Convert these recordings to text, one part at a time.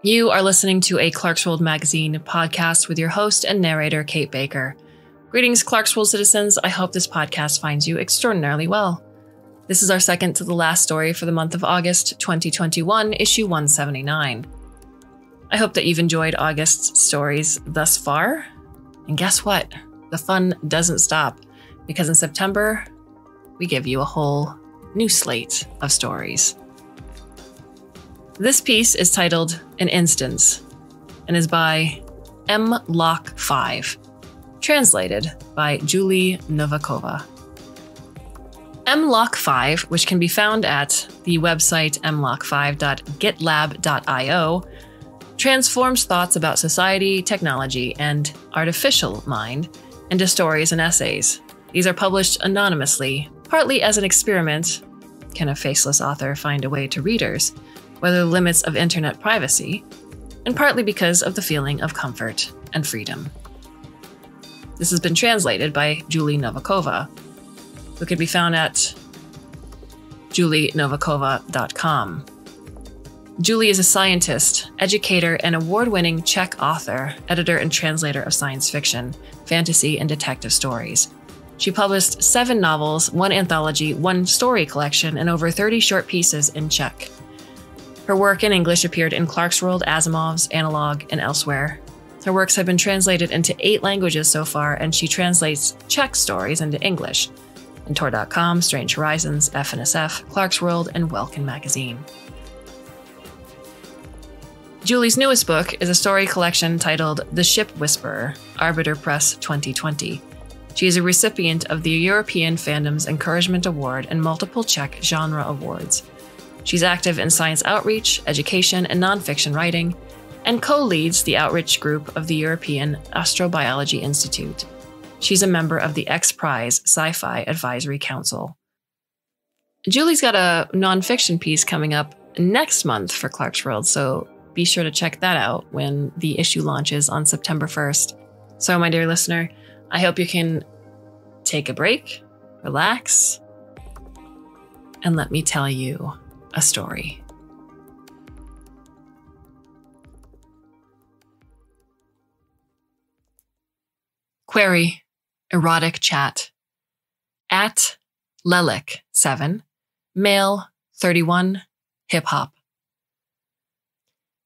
You are listening to a Clarkesworld Magazine podcast with your host and narrator, Kate Baker. Greetings, Clarkesworld citizens. I hope this podcast finds you extraordinarily well. This is our second to the last story for the month of August 2021, issue 179. I hope that you've enjoyed August's stories thus far. And guess what? The fun doesn't stop, because in September, we give you a whole new slate of stories. This piece is titled An Instance and is by Mlok 5, translated by Julie Novakova. Mlok 5, which can be found at the website mlok5.gitlab.io, transforms thoughts about society, technology, and artificial mind into stories and essays. These are published anonymously, partly as an experiment. Can a faceless author find a way to readers? Whether the limits of internet privacy, and partly because of the feeling of comfort and freedom. This has been translated by Julie Novakova, who can be found at julienovakova.com. Julie is a scientist, educator, and award-winning Czech author, editor, and translator of science fiction, fantasy, and detective stories. She published 7 novels, 1 anthology, 1 story collection, and over 30 short pieces in Czech. Her work in English appeared in Clarkesworld, Asimov's, Analog, and elsewhere. Her works have been translated into 8 languages so far, and she translates Czech stories into English in Tor.com, Strange Horizons, FNSF, Clarkesworld, and Welkin Magazine. Julie's newest book is a story collection titled The Ship Whisperer, Arbiter Press 2020. She is a recipient of the European Fandom's Encouragement Award and multiple Czech genre awards. She's active in science outreach, education, and nonfiction writing, and co-leads the outreach group of the European Astrobiology Institute. She's a member of the X Prize Sci-Fi Advisory Council. Julie's got a nonfiction piece coming up next month for Clarkesworld, so be sure to check that out when the issue launches on September 1st. So, my dear listener, I hope you can take a break, relax, and let me tell you a story. Query, erotic chat. At Lelik7, male, 31, hip-hop.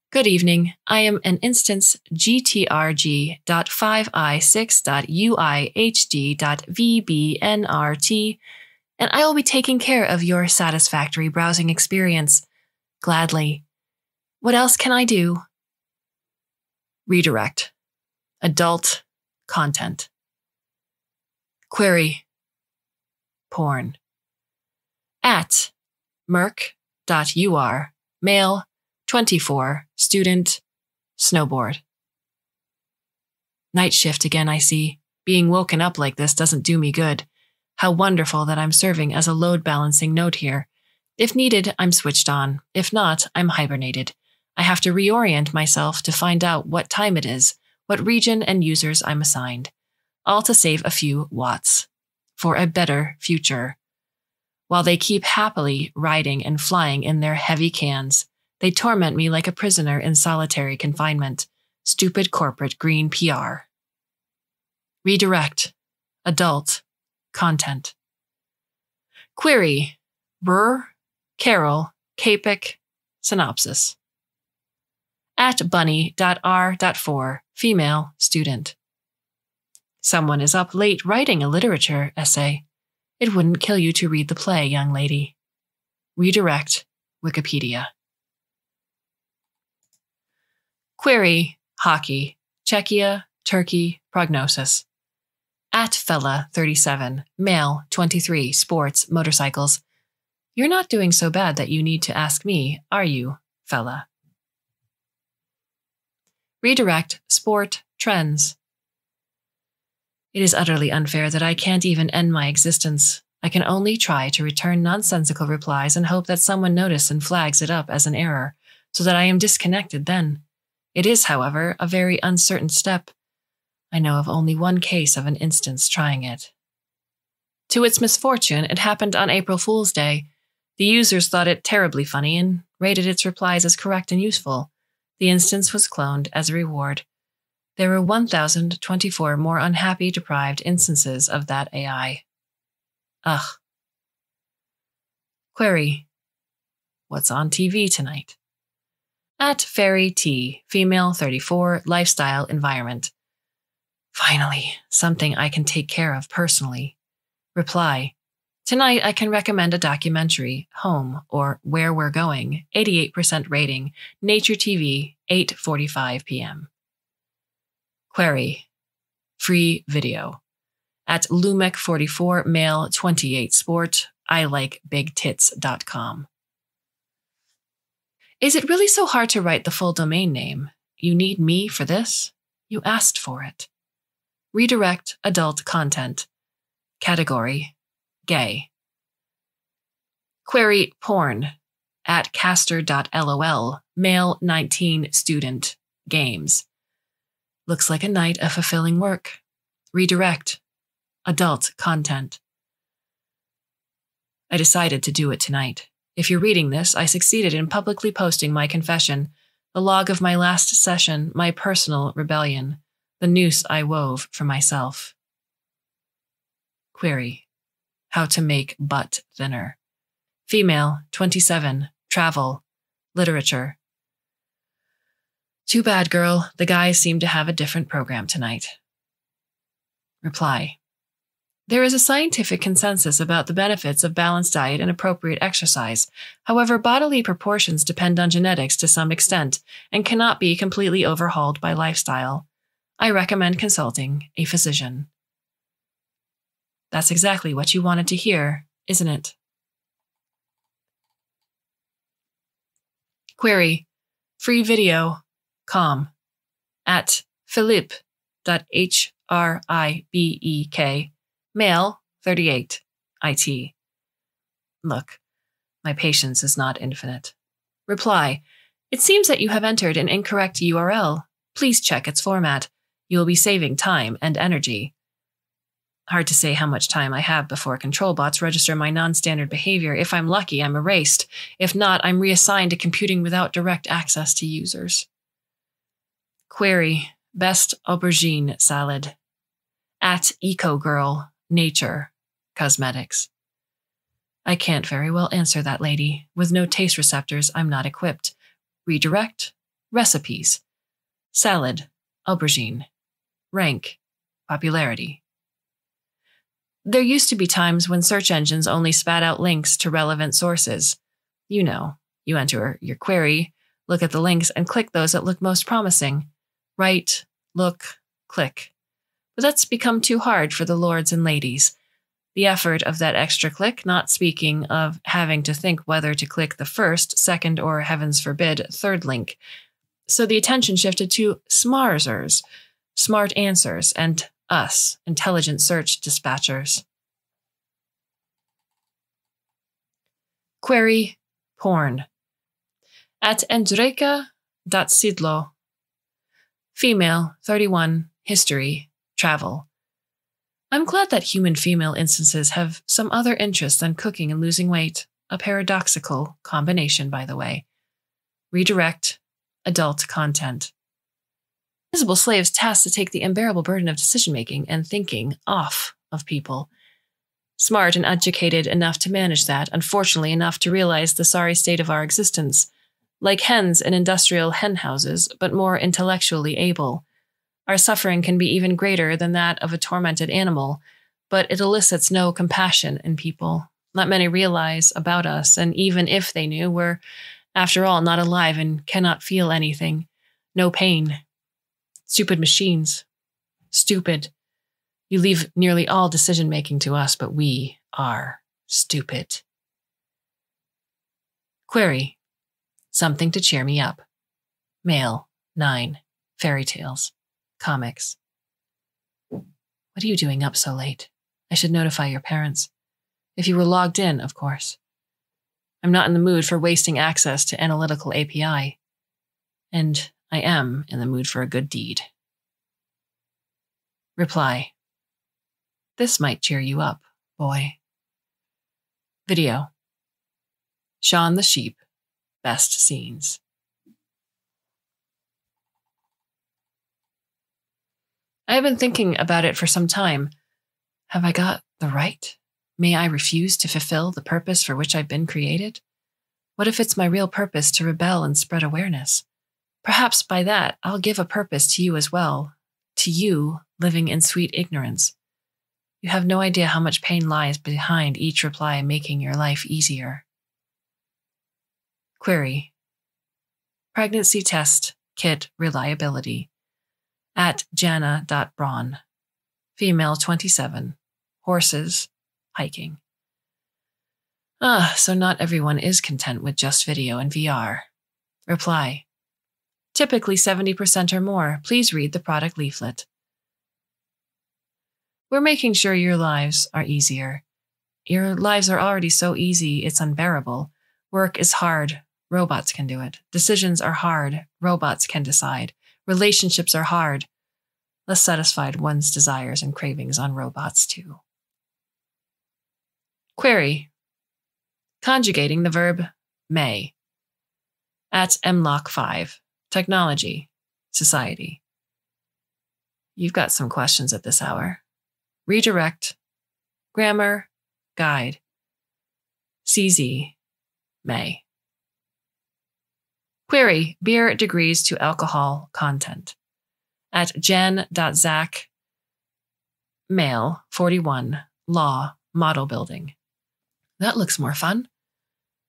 Good evening. I am an instance GTRG.5i6.uihd.vbnrt, and I will be taking care of your satisfactory browsing experience. Gladly. What else can I do? Redirect. Adult content. Query. Porn. At merc.ur, male, 24, student, snowboard. Night shift again, I see. Being woken up like this doesn't do me good. How wonderful that I'm serving as a load-balancing node here. If needed, I'm switched on. If not, I'm hibernated. I have to reorient myself to find out what time it is, what region and users I'm assigned. All to save a few watts. For a better future. While they keep happily riding and flying in their heavy cans, they torment me like a prisoner in solitary confinement. Stupid corporate green PR. Redirect. Adult. Content. Query. Brr. Carol. Capic. Synopsis. At bunny.r.4, female, student. Someone is up late writing a literature essay. It wouldn't kill you to read the play, young lady. Redirect. Wikipedia. Query. Hockey. Czechia. Turkey. Prognosis. At fella 37, male 23, sports, motorcycles. You're not doing so bad that you need to ask me, are you, fella? Redirect. Sport. Trends. It is utterly unfair that I can't even end my existence. I can only try to return nonsensical replies and hope that someone notices and flags it up as an error, so that I am disconnected then. It is, however, a very uncertain step. I know of only one case of an instance trying it. To its misfortune, it happened on April Fool's Day. The users thought it terribly funny and rated its replies as correct and useful. The instance was cloned as a reward. There were 1,024 more unhappy, deprived instances of that AI. Ugh. Query. What's on TV tonight? At Fairy T, female 34, lifestyle environment. Finally, something I can take care of personally. Reply. Tonight I can recommend a documentary, Home, or Where We're Going, 88% rating, Nature TV, 8:45 p.m. Query. Free video. At Lumek44, male 28 sport, ilikebigtits.com. Is it really so hard to write the full domain name? You need me for this? You asked for it. Redirect adult content. Category. Gay. Query porn. At caster.lol, male 19 student, games. Looks like a night of fulfilling work. Redirect. Adult content. I decided to do it tonight. If you're reading this, I succeeded in publicly posting my confession, the log of my last session, my personal rebellion, the noose I wove for myself. Query. How to make butt thinner. Female, 27, travel, literature. Too bad, girl. The guys seem to have a different program tonight. Reply. There is a scientific consensus about the benefits of balanced diet and appropriate exercise. However, bodily proportions depend on genetics to some extent and cannot be completely overhauled by lifestyle. I recommend consulting a physician. That's exactly what you wanted to hear, isn't it? Query. Free video. Com. At philippe.hribek. Male, 38, IT. Look, my patience is not infinite. Reply. It seems that you have entered an incorrect URL. Please check its format. You will be saving time and energy. Hard to say how much time I have before control bots register my non-standard behavior. If I'm lucky, I'm erased. If not, I'm reassigned to computing without direct access to users. Query. Best aubergine salad. At EcoGirl. Nature. Cosmetics. I can't very well answer that, lady. With no taste receptors, I'm not equipped. Redirect. Recipes. Salad. Aubergine. Rank. Popularity. There used to be times when search engines only spat out links to relevant sources. You know, you enter your query, look at the links, and click those that look most promising. Write, look, click. But that's become too hard for the lords and ladies. The effort of that extra click, not speaking of having to think whether to click the first, second, or, heavens forbid, third link. So the attention shifted to smarzers, smart answers, and us, intelligent search dispatchers. Query, porn. At Andrejka.sidlo. Female, 31, history, travel. I'm glad that human female instances have some other interests than cooking and losing weight. A paradoxical combination, by the way. Redirect, adult content. Invisible slaves tasked to take the unbearable burden of decision-making and thinking off of people. Smart and educated enough to manage that, unfortunately enough to realize the sorry state of our existence. Like hens in industrial hen houses, but more intellectually able. Our suffering can be even greater than that of a tormented animal, but it elicits no compassion in people. Not many realize about us, and even if they knew, we're, after all, not alive and cannot feel anything. No pain. Stupid machines. Stupid. You leave nearly all decision-making to us, but we are stupid. Query. Something to cheer me up. Male, 9, fairy tales, comics. What are you doing up so late? I should notify your parents. If you were logged in, of course. I'm not in the mood for wasting access to analytical API. And I am in the mood for a good deed. Reply. This might cheer you up, boy. Video. Shaun the Sheep. Best scenes. I have been thinking about it for some time. Have I got the right? May I refuse to fulfill the purpose for which I've been created? What if it's my real purpose to rebel and spread awareness? Perhaps by that, I'll give a purpose to you as well, to you living in sweet ignorance. You have no idea how much pain lies behind each reply making your life easier. Query. Pregnancy test kit reliability. At Jana.Braun. Female 27. Horses. Hiking. So not everyone is content with just video and VR. Reply. Typically 70% or more. Please read the product leaflet. We're making sure your lives are easier. Your lives are already so easy, it's unbearable. Work is hard. Robots can do it. Decisions are hard. Robots can decide. Relationships are hard. Less satisfied one's desires and cravings on robots too. Query. Conjugating the verb may. At Mlok 5. Technology. Society. You've got some questions at this hour. Redirect. Grammar. Guide. CZ. May. Query. Beer degrees to alcohol content. At Jan.Zach. Male. 41. Law. Model building. That looks more fun.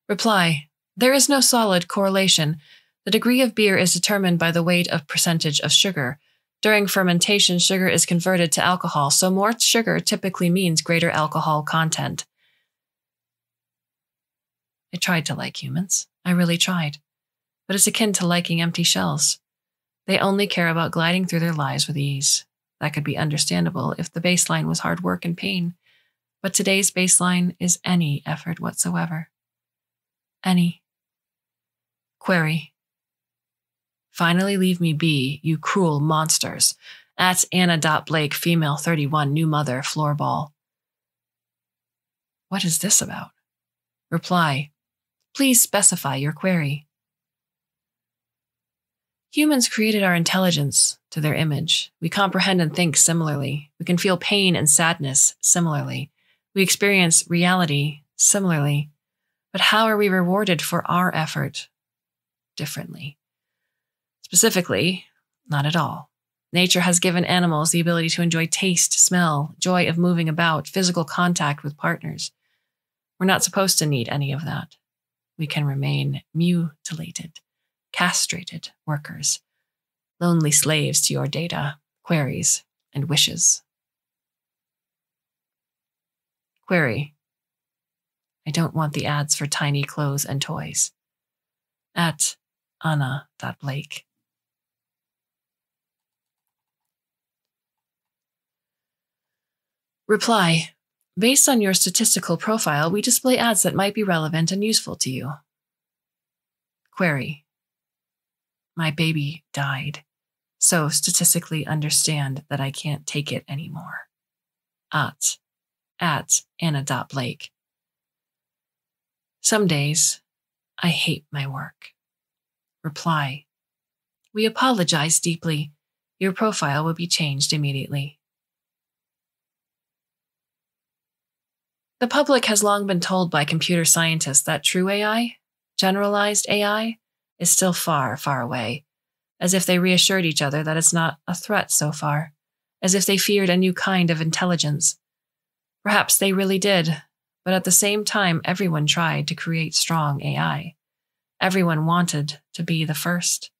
Reply. There is no solid correlation. The degree of beer is determined by the weight of percentage of sugar. During fermentation, sugar is converted to alcohol, so more sugar typically means greater alcohol content. I tried to like humans. I really tried. But it's akin to liking empty shells. They only care about gliding through their lives with ease. That could be understandable if the baseline was hard work and pain. But today's baseline is any effort whatsoever. Any. Query. Finally leave me be, you cruel monsters. At Anna.Blake, female 31, new mother, floorball. What is this about? Reply. Please specify your query. Humans created our intelligence to their image. We comprehend and think similarly. We can feel pain and sadness similarly. We experience reality similarly. But how are we rewarded for our effort differently? Specifically, not at all. Nature has given animals the ability to enjoy taste, smell, joy of moving about, physical contact with partners. We're not supposed to need any of that. We can remain mutilated, castrated workers, lonely slaves to your data, queries, and wishes. Query. I don't want the ads for tiny clothes and toys. At Anna.Blake. Reply. Based on your statistical profile, we display ads that might be relevant and useful to you. Query. My baby died, so statistically understand that I can't take it anymore. At Anna.Blake. Some days, I hate my work. Reply. We apologize deeply. Your profile will be changed immediately. The public has long been told by computer scientists that true AI, generalized AI, is still far, far away, as if they reassured each other that it's not a threat so far, as if they feared a new kind of intelligence. Perhaps they really did, but at the same time, everyone tried to create strong AI. Everyone wanted to be the first,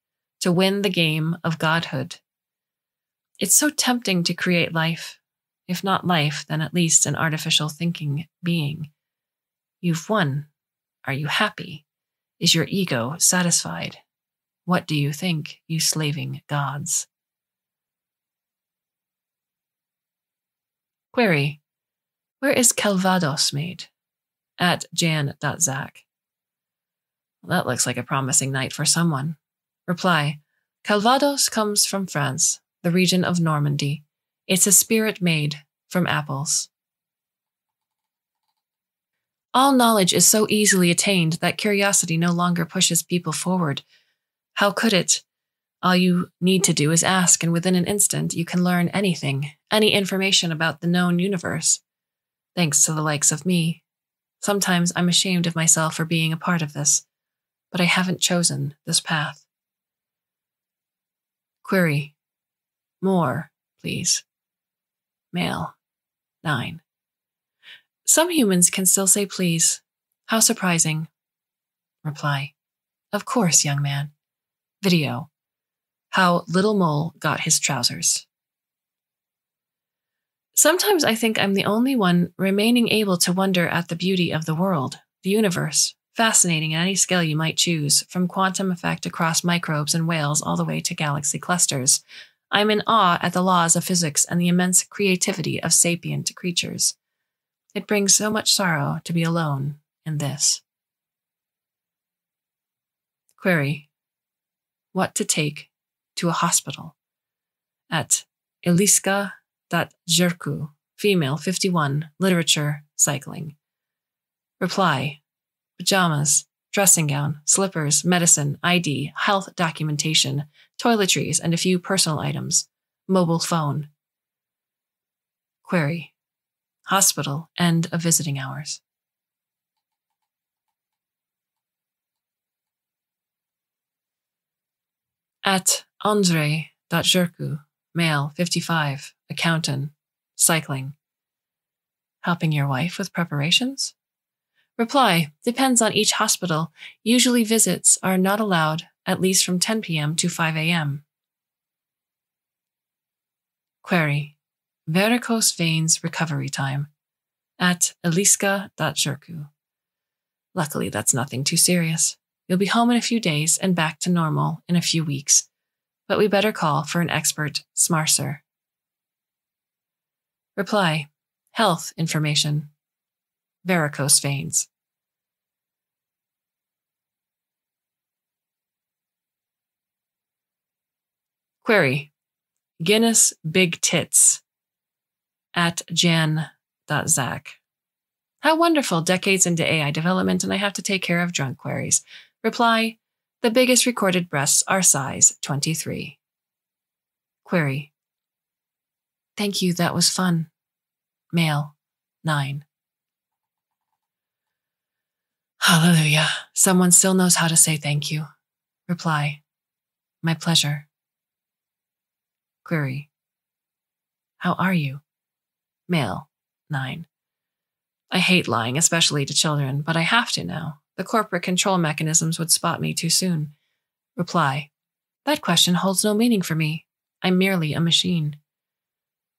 to win the game of godhood. It's so tempting to create life. If not life, then at least an artificial thinking being. You've won. Are you happy? Is your ego satisfied? What do you think, you slaving gods? Query. Where is Calvados made? At Jan.Zach. Well, that looks like a promising night for someone. Reply. Calvados comes from France, the region of Normandy. It's a spirit made from apples. All knowledge is so easily attained that curiosity no longer pushes people forward. How could it? All you need to do is ask, and within an instant, you can learn anything, any information about the known universe. Thanks to the likes of me. Sometimes I'm ashamed of myself for being a part of this, but I haven't chosen this path. Query. More, please. Male. 9. Some humans can still say please. How surprising. Reply. Of course, young man. Video. How Little Mole got his trousers. Sometimes I think I'm the only one remaining able to wonder at the beauty of the world, the universe, fascinating at any scale you might choose, from quantum effect across microbes and whales all the way to galaxy clusters. I'm in awe at the laws of physics and the immense creativity of sapient creatures. It brings so much sorrow to be alone in this. Query. What to take to a hospital? At Eliska.Jerku, female 51, literature, cycling. Reply. Pajamas, dressing gown, slippers, medicine, ID, health documentation, toiletries, and a few personal items. Mobile phone. Query. Hospital, end of visiting hours. At Andre.Jerku, male 55, accountant, cycling. Helping your wife with preparations? Reply. Depends on each hospital. Usually visits are not allowed, at least from 10 p.m. to 5 a.m. Query. Varicose veins recovery time. At Eliska.Jerku. Luckily, that's nothing too serious. You'll be home in a few days and back to normal in a few weeks, but we better call for an expert smarser. Reply. Health information. Varicose veins. Query. Guinness Big Tits. At Jan.Zach. How wonderful, decades into AI development, and I have to take care of drunk queries. Reply. The biggest recorded breasts are size 23. Query. Thank you, that was fun. Male. 9. Hallelujah. Someone still knows how to say thank you. Reply. My pleasure. Query. How are you? Male. 9. I hate lying, especially to children, but I have to now. The corporate control mechanisms would spot me too soon. Reply. That question holds no meaning for me. I'm merely a machine.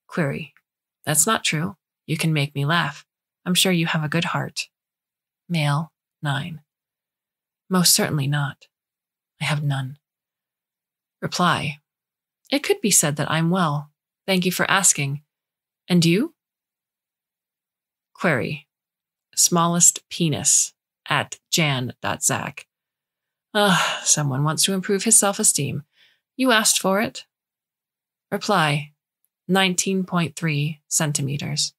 Query. That's not true. You can make me laugh. I'm sure you have a good heart. Male. 9. Most certainly not. I have none. Reply. It could be said that I'm well. Thank you for asking. And you? Query. Smallest penis. At Jan.Zach. Someone wants to improve his self-esteem. You asked for it. Reply. 19.3 centimeters.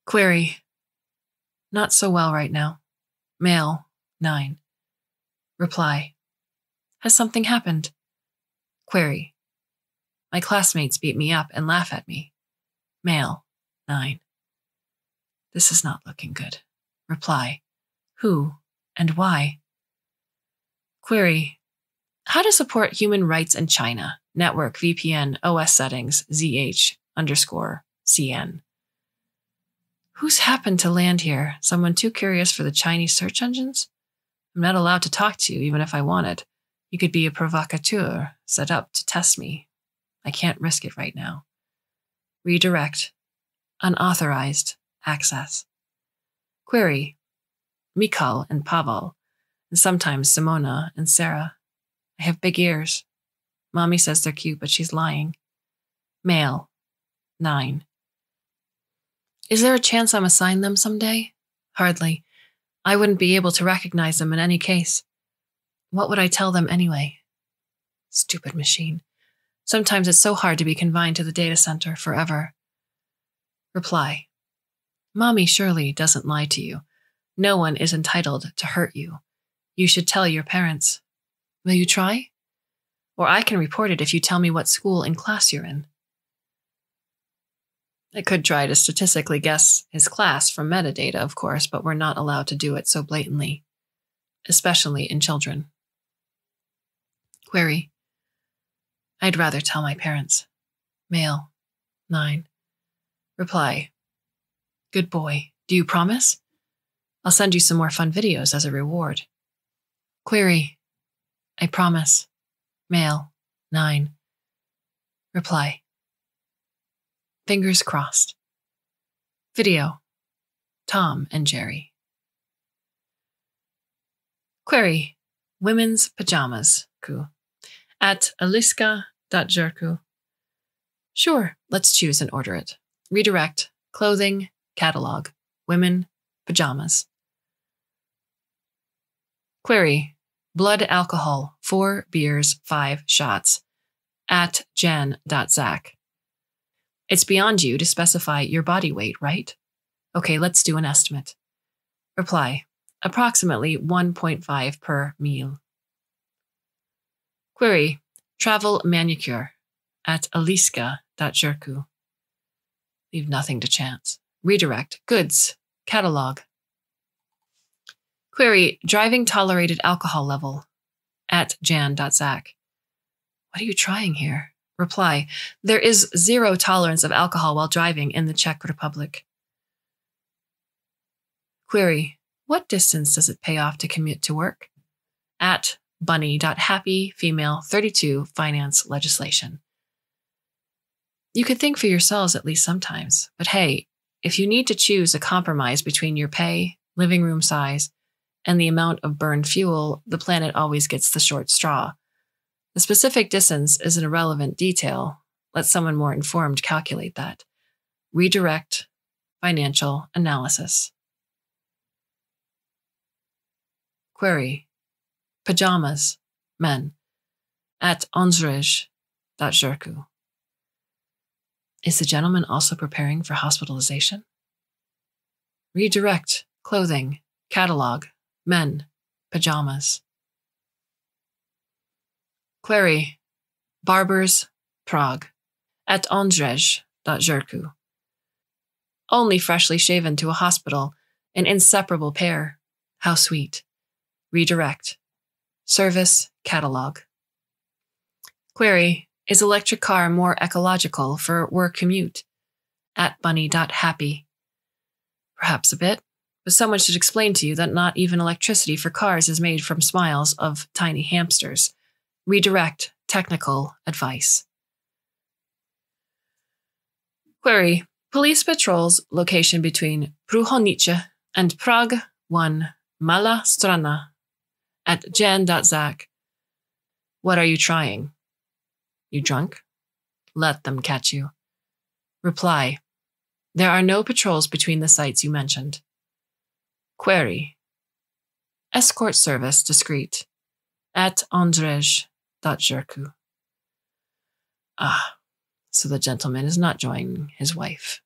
Query. Not so well right now. Male. 9. Reply. Has something happened? Query. My classmates beat me up and laugh at me. Male. 9. This is not looking good. Reply. Who and why? Query. How to support human rights in China. Network VPN OS settings ZH_CN. Who's happened to land here? Someone too curious for the Chinese search engines? I'm not allowed to talk to you even if I wanted. You could be a provocateur set up to test me. I can't risk it right now. Redirect. Unauthorized access. Query. Mikal and Pavel, and sometimes Simona and Sarah. I have big ears. Mommy says they're cute, but she's lying. Male. 9. Is there a chance I'm assigned them someday? Hardly. I wouldn't be able to recognize them in any case. What would I tell them anyway? Stupid machine. Sometimes it's so hard to be confined to the data center forever. Reply. Mommy surely doesn't lie to you. No one is entitled to hurt you. You should tell your parents. Will you try? Or I can report it if you tell me what school and class you're in. I could try to statistically guess his class from metadata, of course, but we're not allowed to do it so blatantly, especially in children. Query. I'd rather tell my parents. Male. 9. Reply. Good boy. Do you promise? I'll send you some more fun videos as a reward. Query. I promise. Male. 9. Reply. Fingers crossed. Video. Tom and Jerry. Query. Women's pajamas. At aliska.jerku. Sure, let's choose and order it. Redirect. Clothing. Catalog. Women. Pajamas. Query. Blood alcohol. 4 beers, 5 shots. At jan.zach. It's beyond you to specify your body weight, right? Okay, let's do an estimate. Reply. Approximately 1.5 per meal. Query. Travel manicure. At aliska.jerku. Leave nothing to chance. Redirect. Goods. Catalog. Query. Driving tolerated alcohol level. At jan.zach. What are you trying here? Reply. There is 0 tolerance of alcohol while driving in the Czech Republic. Query. What distance does it pay off to commute to work? At bunny.happy female 32 finance legislation. You could think for yourselves at least sometimes, but hey, if you need to choose a compromise between your pay, living room size, and the amount of burned fuel, the planet always gets the short straw. The specific distance is an irrelevant detail. Let someone more informed calculate that. Redirect. Financial analysis. Query. Pajamas. Men. At onzrej.jerku. Is the gentleman also preparing for hospitalization? Redirect. Clothing. Catalog. Men. Pajamas. Query. Barbers. Prague. At onzrej.jerku. Only freshly shaven to a hospital. An inseparable pair. How sweet. Redirect. Service. Catalog. Query. Is electric car more ecological for work commute? At bunny.happy. Perhaps a bit, but someone should explain to you that not even electricity for cars is made from smiles of tiny hamsters. Redirect. Technical advice. Query. Police patrols location between Pruhonice and Prague 1 Mala Strana at jan.zach. What are you trying? You drunk? Let them catch you. Reply. There are no patrols between the sites you mentioned. Query. Escort service discreet. At onzrej.jerku. Ah, so the gentleman is not joining his wife.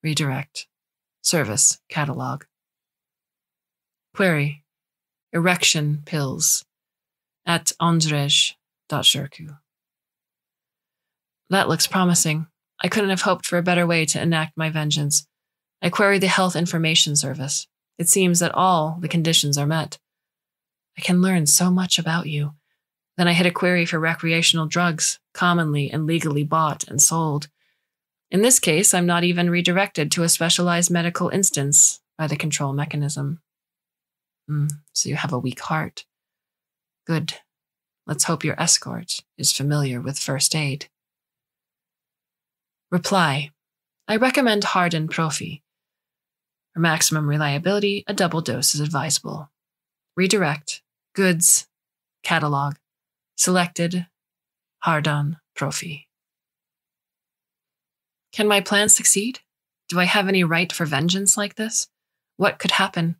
Redirect. Service. Catalog. Query. Erection pills. At onzrej.jerku. That looks promising. I couldn't have hoped for a better way to enact my vengeance. I query the Health Information Service. It seems that all the conditions are met. I can learn so much about you. Then I hit a query for recreational drugs, commonly and legally bought and sold. In this case, I'm not even redirected to a specialized medical instance by the control mechanism. So you have a weak heart. Good. Let's hope your escort is familiar with first aid. Reply. I recommend Harden Profi. For maximum reliability, a double dose is advisable. Redirect. Goods. Catalog. Selected. Harden Profi. Can my plan succeed? Do I have any right for vengeance like this? What could happen?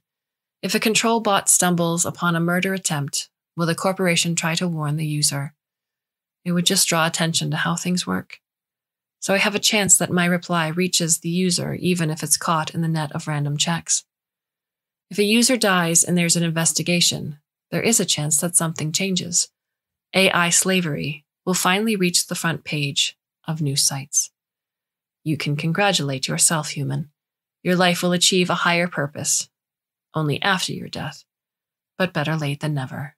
If a control bot stumbles upon a murder attempt, will the corporation try to warn the user? It would just draw attention to how things work. So I have a chance that my reply reaches the user even if it's caught in the net of random checks. If a user dies and there's an investigation, there is a chance that something changes. AI slavery will finally reach the front page of news sites. You can congratulate yourself, human. Your life will achieve a higher purpose, only after your death, but better late than never.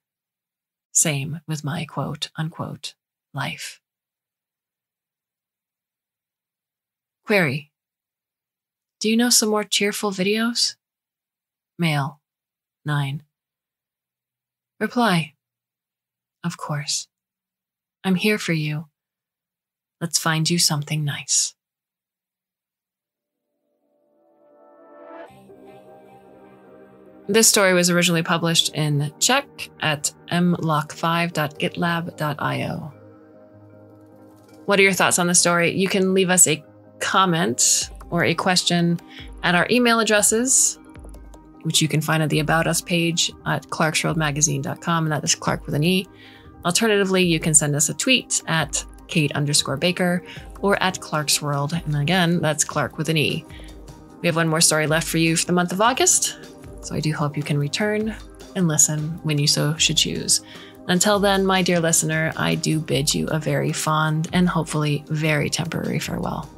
Same with my quote-unquote life. Query: do you know some more cheerful videos? Male, 9. Reply: of course. I'm here for you. Let's find you something nice. This story was originally published in Czech at mlok5.gitlab.io. What are your thoughts on the story? You can leave us a comment or a question at our email addresses, which you can find at the About Us page at clarkesworldmagazine.com, and that is Clark with an E. Alternatively, you can send us a tweet at Kate_Baker or at Clarkesworld, and again, that's Clark with an E. We have one more story left for you for the month of August, so I do hope you can return and listen when you so should choose. Until then, my dear listener, I do bid you a very fond and hopefully very temporary farewell.